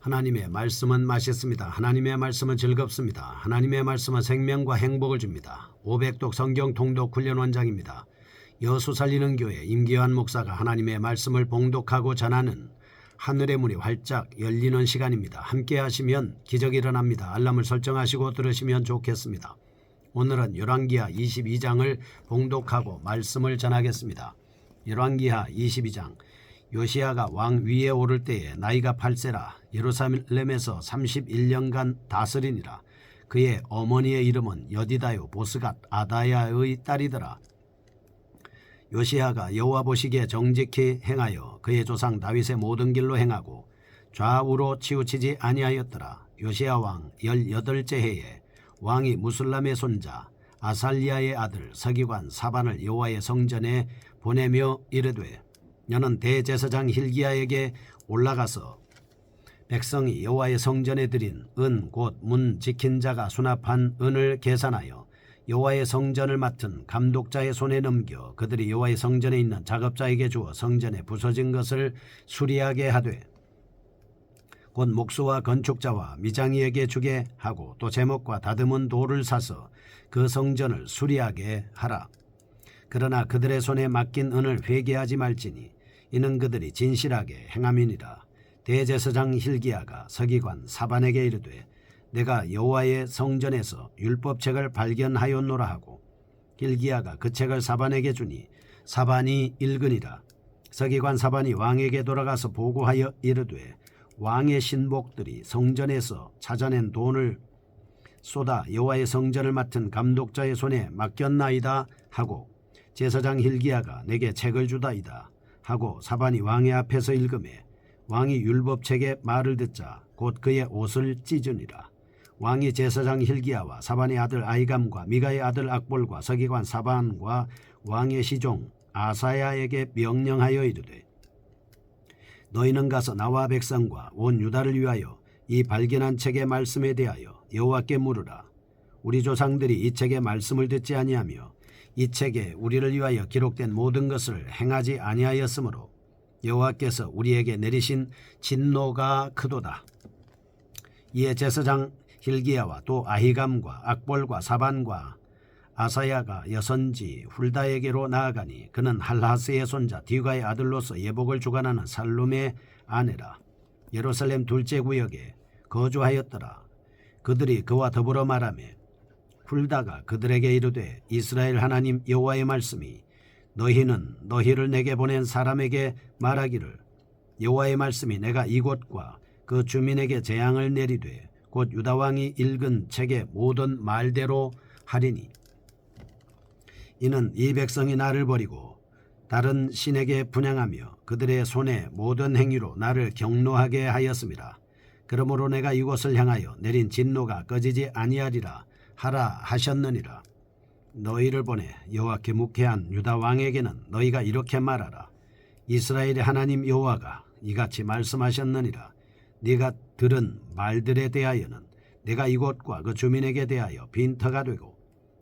하나님의 말씀은 맛있습니다. 하나님의 말씀은 즐겁습니다. 하나님의 말씀은 생명과 행복을 줍니다. 500독 성경 통독 훈련 원장입니다. 여수 살리는 교회 임기환 목사가 하나님의 말씀을 봉독하고 전하는 하늘의 문이 활짝 열리는 시간입니다. 함께 하시면 기적이 일어납니다. 알람을 설정하시고 들으시면 좋겠습니다. 오늘은 열왕기하 22장을 봉독하고 말씀을 전하겠습니다. 열왕기하 22장. 요시야가 왕 위에 오를 때에 나이가 8세라 예루살렘에서 31년간 다스리니라. 그의 어머니의 이름은 여디다요 보스갓 아다야의 딸이더라. 요시야가 여호와 보시기에 정직히 행하여 그의 조상 다윗의 모든 길로 행하고 좌우로 치우치지 아니하였더라. 요시야 왕 18째 해에 왕이 무술람의 손자 아살리아의 아들 서기관 사반을 여호와의 성전에 보내며 이르되 너는 대제사장 hil기야에게 올라가서 백성이 여호와의 성전에 드린 은 곧 문 지킨 자가 수납한 은을 계산하여 여호와의 성전을 맡은 감독자의 손에 넘겨 그들이 여호와의 성전에 있는 작업자에게 주어 성전에 부서진 것을 수리하게 하되 곧 목수와 건축자와 미장이에게 주게 하고 또 제목과 다듬은 돌을 사서 그 성전을 수리하게 하라. 그러나 그들의 손에 맡긴 은을 회개하지 말지니 이는 그들이 진실하게 행함이니라. 대제사장 hil기야가 서기관 사반에게 이르되 내가 여호와의 성전에서 율법책을 발견하였노라 하고 hil기야가 그 책을 사반에게 주니 사반이 읽으니라. 서기관 사반이 왕에게 돌아가서 보고하여 이르되 왕의 신복들이 성전에서 찾아낸 돈을 쏟아 여호와의 성전을 맡은 감독자의 손에 맡겼나이다 하고 제사장 hil기야가 내게 책을 주다이다 하고 사반이 왕의 앞에서 읽으매 왕이 율법책의 말을 듣자 곧 그의 옷을 찢으니라. 왕이 제사장 hil기야와 사반의 아들 아히감과 미가의 아들 악볼과 서기관 사반과 왕의 시종 아사야에게 명령하여 이르되 너희는 가서 나와 백성과 온 유다를 위하여 이 발견한 책의 말씀에 대하여 여호와께 물으라. 우리 조상들이 이 책의 말씀을 듣지 아니하며 이 책에 우리를 위하여 기록된 모든 것을 행하지 아니하였으므로 여호와께서 우리에게 내리신 진노가 크도다. 이에 제사장 hil기야와 또 아히감과 악볼과 사반과 아사야가 여선지 훌다에게로 나아가니 그는 할하스의 손자 디가의 아들로서 예복을 주관하는 살룸의 아내라. 예루살렘 둘째 구역에 거주하였더라. 그들이 그와 더불어 말하며 훌다가 그들에게 이르되 이스라엘 하나님 여호와의 말씀이 너희는 너희를 내게 보낸 사람에게 말하기를 여호와의 말씀이 내가 이곳과 그 주민에게 재앙을 내리되 곧 유다왕이 읽은 책의 모든 말대로 하리니 이는 이 백성이 나를 버리고 다른 신에게 분향하며 그들의 손의 모든 행위로 나를 경노하게 하였습니다. 그러므로 내가 이곳을 향하여 내린 진노가 꺼지지 아니하리라 하라 하셨느니라. 너희를 보내 여호와께 묵회한 유다 왕에게는 너희가 이렇게 말하라. 이스라엘의 하나님 여호와가 이같이 말씀하셨느니라. 네가 들은 말들에 대하여는 내가 이곳과 그 주민에게 대하여 빈터가 되고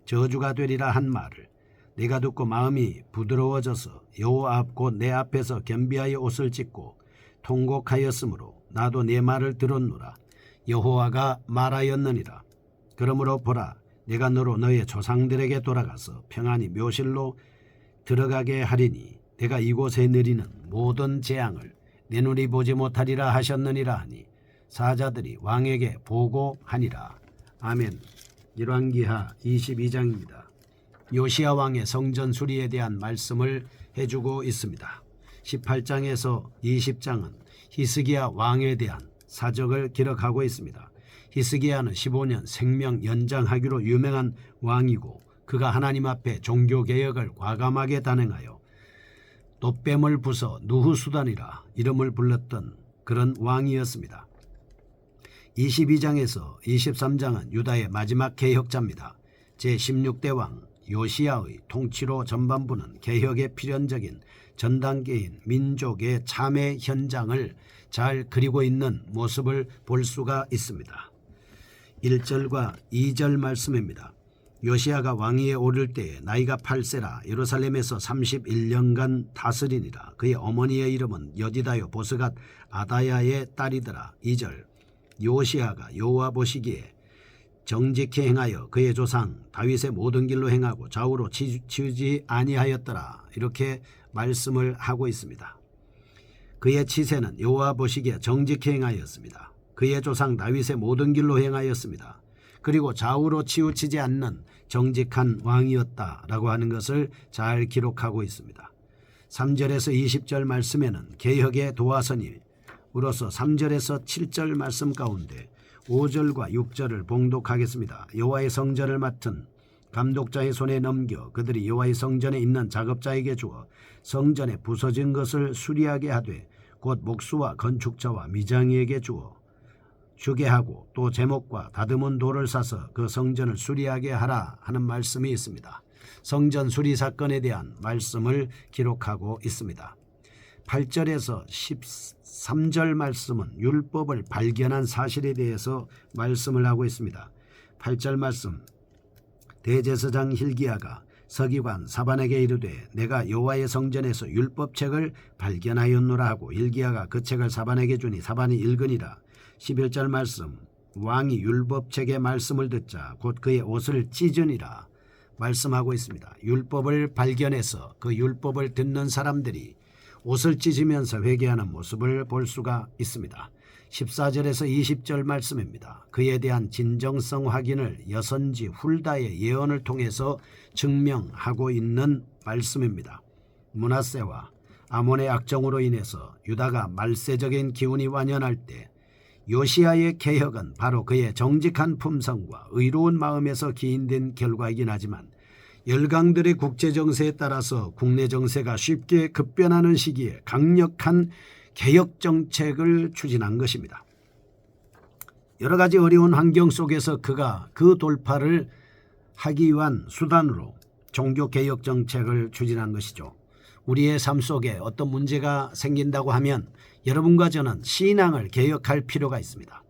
저주가 되리라 한 말을 내가 듣고 마음이 부드러워져서 여호와 앞 곧 내 앞에서 겸비하여 옷을 찢고 통곡하였으므로 나도 네 말을 들었노라. 여호와가 말하였느니라. 그러므로 보라 내가 너로 너의 조상들에게 돌아가서 평안히 묘실로 들어가게 하리니 내가 이곳에 내리는 모든 재앙을 내 눈이 보지 못하리라 하셨느니라 하니 사자들이 왕에게 보고하니라. 아멘. 열왕기하 22장입니다. 요시야 왕의 성전 수리에 대한 말씀을 해주고 있습니다. 18장에서 20장은 히스기야 왕에 대한 사적을 기록하고 있습니다. 히스기야는 15년 생명 연장하기로 유명한 왕이고 그가 하나님 앞에 종교개혁을 과감하게 단행하여 돛뱀을 부숴 누후수단이라 이름을 불렀던 그런 왕이었습니다. 22장에서 23장은 유다의 마지막 개혁자입니다. 제16대 왕 요시야의 통치로 전반부는 개혁의 필연적인 전 단계인 민족의 참회 현장을 잘 그리고 있는 모습을 볼 수가 있습니다. 1절과 2절 말씀입니다. 요시야가 왕위에 오를 때에 나이가 8세라 예루살렘에서 31년간 다스리니라. 그의 어머니의 이름은 여디다요 보스갓 아다야의 딸이더라. 2절 요시야가 여호와 보시기에 정직히 행하여 그의 조상 다윗의 모든 길로 행하고 좌우로 치우지 아니하였더라. 이렇게 말씀을 하고 있습니다. 그의 치세는 여호와 보시기에 정직히 행하였습니다. 그의 조상 다윗의 모든 길로 행하였습니다. 그리고 좌우로 치우치지 않는 정직한 왕이었다라고 하는 것을 잘 기록하고 있습니다. 3절에서 20절 말씀에는 개혁의 도화선이 우로서 3절에서 7절 말씀 가운데 5절과 6절을 봉독하겠습니다. 여호와의 성전을 맡은 감독자의 손에 넘겨 그들이 여호와의 성전에 있는 작업자에게 주어 성전에 부서진 것을 수리하게 하되 곧 목수와 건축자와 미장이에게 주게 하고 또 제목과 다듬은 돌을 사서 그 성전을 수리하게 하라 하는 말씀이 있습니다. 성전 수리 사건에 대한 말씀을 기록하고 있습니다. 8절에서 13절 말씀은 율법을 발견한 사실에 대해서 말씀을 하고 있습니다. 8절 말씀, 대제사장 hil기야가 서기관 사반에게 이르되 내가 여호와의 성전에서 율법책을 발견하였노라 하고 hil기야가 그 책을 사반에게 주니 사반이 읽으니라. 11절 말씀, 왕이 율법책의 말씀을 듣자 곧 그의 옷을 찢으니라 말씀하고 있습니다. 율법을 발견해서 그 율법을 듣는 사람들이 옷을 찢으면서 회개하는 모습을 볼 수가 있습니다. 14절에서 20절 말씀입니다. 그에 대한 진정성 확인을 여선지 훌다의 예언을 통해서 증명하고 있는 말씀입니다. 므낫세와 아몬의 악정으로 인해서 유다가 말세적인 기운이 완연할 때 요시야의 개혁은 바로 그의 정직한 품성과 의로운 마음에서 기인된 결과이긴 하지만 열강들의 국제정세에 따라서 국내 정세가 쉽게 급변하는 시기에 강력한 개혁정책을 추진한 것입니다. 여러 가지 어려운 환경 속에서 그가 그 돌파를 하기 위한 수단으로 종교개혁정책을 추진한 것이죠. 우리의 삶 속에 어떤 문제가 생긴다고 하면 여러분과 저는 신앙을 개혁할 필요가 있습니다.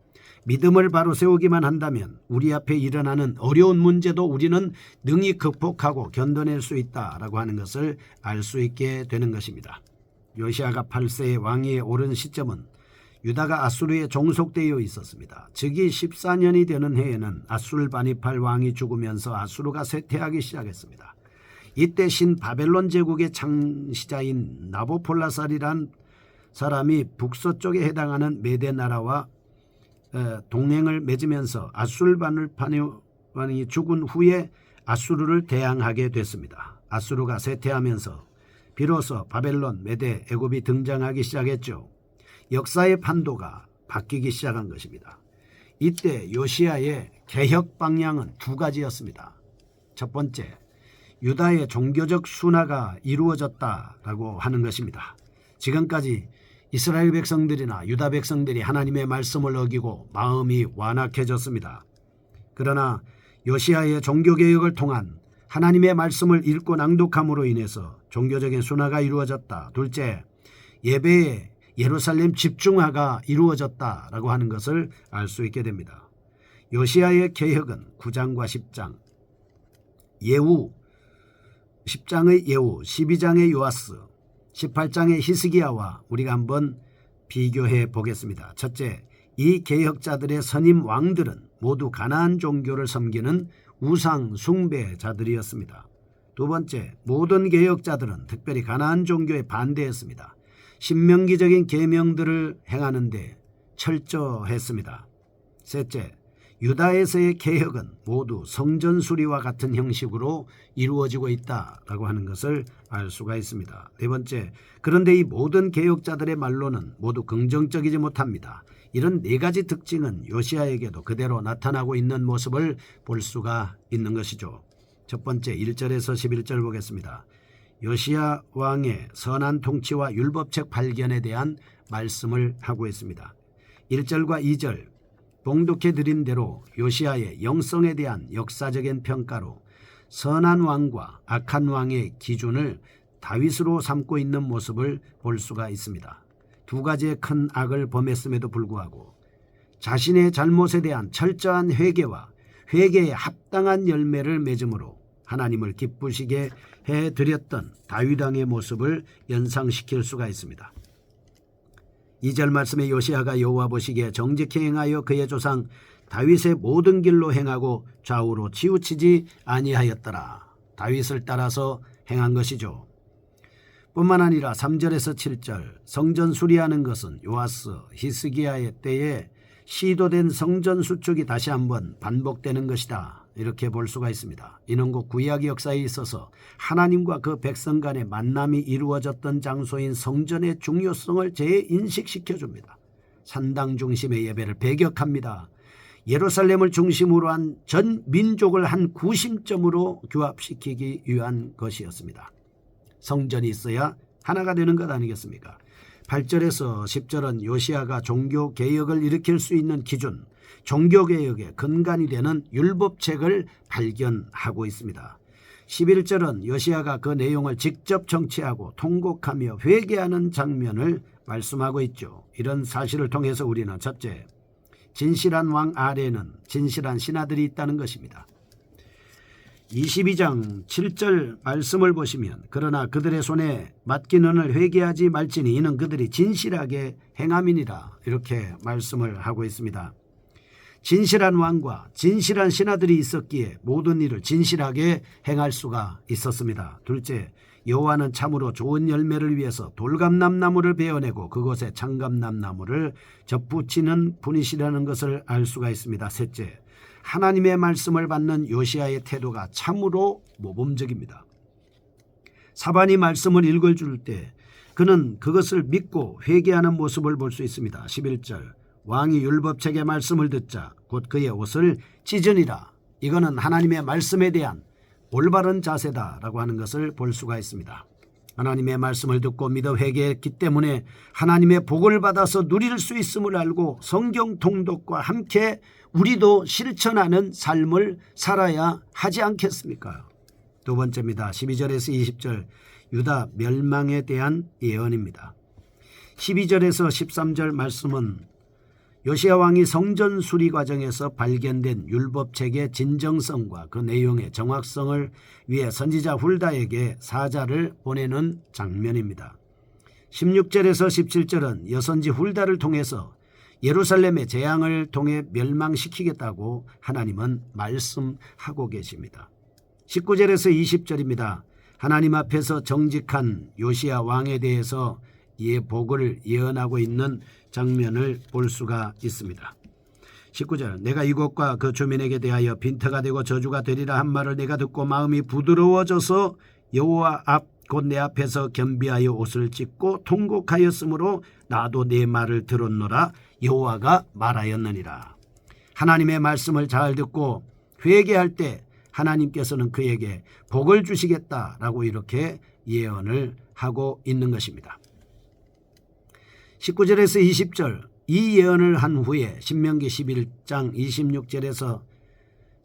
믿음을 바로 세우기만 한다면 우리 앞에 일어나는 어려운 문제도 우리는 능히 극복하고 견뎌낼 수 있다라고 하는 것을 알 수 있게 되는 것입니다. 요시야가 8세의 왕위에 오른 시점은 유다가 아수르에 종속되어 있었습니다. 즉위 14년이 되는 해에는 아술바니팔 왕이 죽으면서 아수르가 쇠퇴하기 시작했습니다. 이때 신 바벨론 제국의 창시자인 나보폴라살이란 사람이 북서쪽에 해당하는 메대 나라와 동맹을 맺으면서 아술바니팔이 죽은 후에 아수르를 대항하게 됐습니다. 아수르가 쇠퇴하면서 비로소 바벨론, 메대, 애굽이 등장하기 시작했죠. 역사의 판도가 바뀌기 시작한 것입니다. 이때 요시야의 개혁 방향은 두 가지였습니다. 첫 번째, 유다의 종교적 순화가 이루어졌다라고 하는 것입니다. 지금까지 이스라엘 백성들이나 유다 백성들이 하나님의 말씀을 어기고 마음이 완악해졌습니다. 그러나 요시야의 종교개혁을 통한 하나님의 말씀을 읽고 낭독함으로 인해서 종교적인 순화가 이루어졌다. 둘째, 예배에 예루살렘 집중화가 이루어졌다라고 하는 것을 알 수 있게 됩니다. 요시야의 개혁은 9장과 10장, 10장의 예후, 12장의 요아스, 18장의 히스기야와 우리가 한번 비교해 보겠습니다. 첫째, 이 개혁자들의 선임 왕들은 모두 가나안 종교를 섬기는 우상 숭배자들이었습니다. 두 번째, 모든 개혁자들은 특별히 가나안 종교에 반대했습니다. 신명기적인 계명들을 행하는 데 철저했습니다. 셋째, 유다에서의 개혁은 모두 성전 수리와 같은 형식으로 이루어지고 있다라고 하는 것을 알 수가 있습니다. 네 번째, 그런데 이 모든 개혁자들의 말로는 모두 긍정적이지 못합니다. 이런 네 가지 특징은 요시야에게도 그대로 나타나고 있는 모습을 볼 수가 있는 것이죠. 첫 번째, 1절에서 11절 보겠습니다. 요시야 왕의 선한 통치와 율법책 발견에 대한 말씀을 하고 있습니다. 1절과 2절 봉독해 드린 대로 요시야의 영성에 대한 역사적인 평가로 선한 왕과 악한 왕의 기준을 다윗으로 삼고 있는 모습을 볼 수가 있습니다. 두 가지의 큰 악을 범했음에도 불구하고 자신의 잘못에 대한 철저한 회개와 회개에 합당한 열매를 맺음으로 하나님을 기쁘시게 해드렸던 다윗 왕의 모습을 연상시킬 수가 있습니다. 2절 말씀에 요시야가 여호와 보시기에 정직히 행하여 그의 조상 다윗의 모든 길로 행하고 좌우로 치우치지 아니하였더라. 다윗을 따라서 행한 것이죠. 뿐만 아니라 3절에서 7절 성전 수리하는 것은 요아스 히스기야의 때에 시도된 성전 수축이 다시 한번 반복되는 것이다. 이렇게 볼 수가 있습니다. 이는 곧 구약 역사에 있어서 하나님과 그 백성 간의 만남이 이루어졌던 장소인 성전의 중요성을 재인식시켜줍니다. 산당 중심의 예배를 배격합니다. 예루살렘을 중심으로 한 전 민족을 한 구심점으로 규합시키기 위한 것이었습니다. 성전이 있어야 하나가 되는 것 아니겠습니까? 8절에서 10절은 요시야가 종교개혁을 일으킬 수 있는 기준, 종교개혁의 근간이 되는 율법책을 발견하고 있습니다. 11절은 요시야가 그 내용을 직접 정치하고 통곡하며 회개하는 장면을 말씀하고 있죠. 이런 사실을 통해서 우리는 첫째, 진실한 왕 아래에는 진실한 신하들이 있다는 것입니다. 22장 7절 말씀을 보시면 그러나 그들의 손에 맡기는을 회개하지 말지니 이는 그들이 진실하게 행함이니라 이렇게 말씀을 하고 있습니다. 진실한 왕과 진실한 신하들이 있었기에 모든 일을 진실하게 행할 수가 있었습니다. 둘째, 여호와는 참으로 좋은 열매를 위해서 돌감람나무를 베어내고 그곳에 창감람나무를 접붙이는 분이시라는 것을 알 수가 있습니다. 셋째, 하나님의 말씀을 받는 요시야의 태도가 참으로 모범적입니다. 사반이 말씀을 읽어줄 때 그는 그것을 믿고 회개하는 모습을 볼 수 있습니다. 11절 왕이 율법책의 말씀을 듣자 곧 그의 옷을 찢으니라. 이거는 하나님의 말씀에 대한 올바른 자세다라고 하는 것을 볼 수가 있습니다. 하나님의 말씀을 듣고 믿어 회개했기 때문에 하나님의 복을 받아서 누릴 수 있음을 알고 성경 통독과 함께 우리도 실천하는 삶을 살아야 하지 않겠습니까? 두 번째입니다. 12절에서 20절 유다 멸망에 대한 예언입니다. 12절에서 13절 말씀은 요시야 왕이 성전 수리 과정에서 발견된 율법책의 진정성과 그 내용의 정확성을 위해 선지자 훌다에게 사자를 보내는 장면입니다. 16절에서 17절은 여선지 훌다를 통해서 예루살렘의 재앙을 통해 멸망시키겠다고 하나님은 말씀하고 계십니다. 19절에서 20절입니다. 하나님 앞에서 정직한 요시야 왕에 대해서 복을 예언하고 있는 장면을 볼 수가 있습니다. 19절 내가 이곳과 그 주민에게 대하여 빈터가 되고 저주가 되리라 한 말을 내가 듣고 마음이 부드러워져서 여호와 앞 곧 내 앞에서 겸비하여 옷을 찢고 통곡하였으므로 나도 내 말을 들었노라 여호와가 말하였느니라. 하나님의 말씀을 잘 듣고 회개할 때 하나님께서는 그에게 복을 주시겠다라고 이렇게 예언을 하고 있는 것입니다. 19절에서 20절 이 예언을 한 후에 신명기 11장 26절에서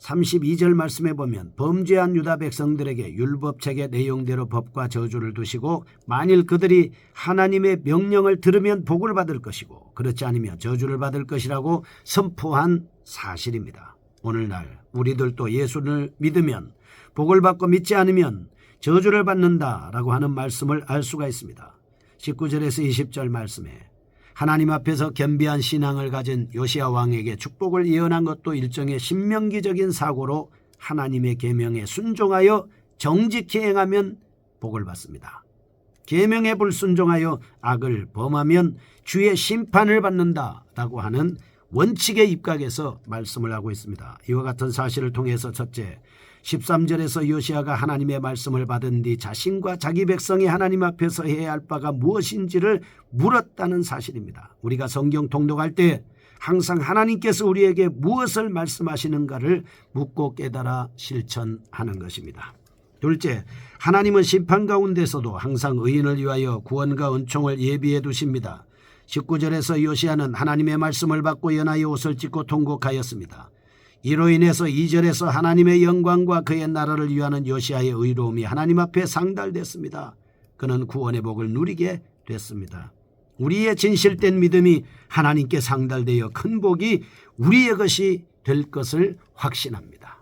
32절 말씀에 보면 범죄한 유다 백성들에게 율법책의 내용대로 법과 저주를 두시고 만일 그들이 하나님의 명령을 들으면 복을 받을 것이고 그렇지 않으면 저주를 받을 것이라고 선포한 사실입니다. 오늘날 우리들도 예수를 믿으면 복을 받고 믿지 않으면 저주를 받는다라고 하는 말씀을 알 수가 있습니다. 19절에서 20절 말씀에 하나님 앞에서 겸비한 신앙을 가진 요시야 왕에게 축복을 예언한 것도 일종의 신명기적인 사고로 하나님의 계명에 순종하여 정직히 행하면 복을 받습니다. 계명에 불순종하여 악을 범하면 주의 심판을 받는다라고 하는 원칙의 입각에서 말씀을 하고 있습니다. 이와 같은 사실을 통해서 첫째, 13절에서 요시야가 하나님의 말씀을 받은 뒤 자신과 자기 백성이 하나님 앞에서 해야 할 바가 무엇인지를 물었다는 사실입니다. 우리가 성경 통독할 때 항상 하나님께서 우리에게 무엇을 말씀하시는가를 묻고 깨달아 실천하는 것입니다. 둘째, 하나님은 심판 가운데서도 항상 의인을 위하여 구원과 은총을 예비해 두십니다. 19절에서 요시야는 하나님의 말씀을 받고 연하여 옷을 찢고 통곡하였습니다. 이로 인해서 2절에서 하나님의 영광과 그의 나라를 위하는 요시야의 의로움이 하나님 앞에 상달됐습니다. 그는 구원의 복을 누리게 됐습니다. 우리의 진실된 믿음이 하나님께 상달되어 큰 복이 우리의 것이 될 것을 확신합니다.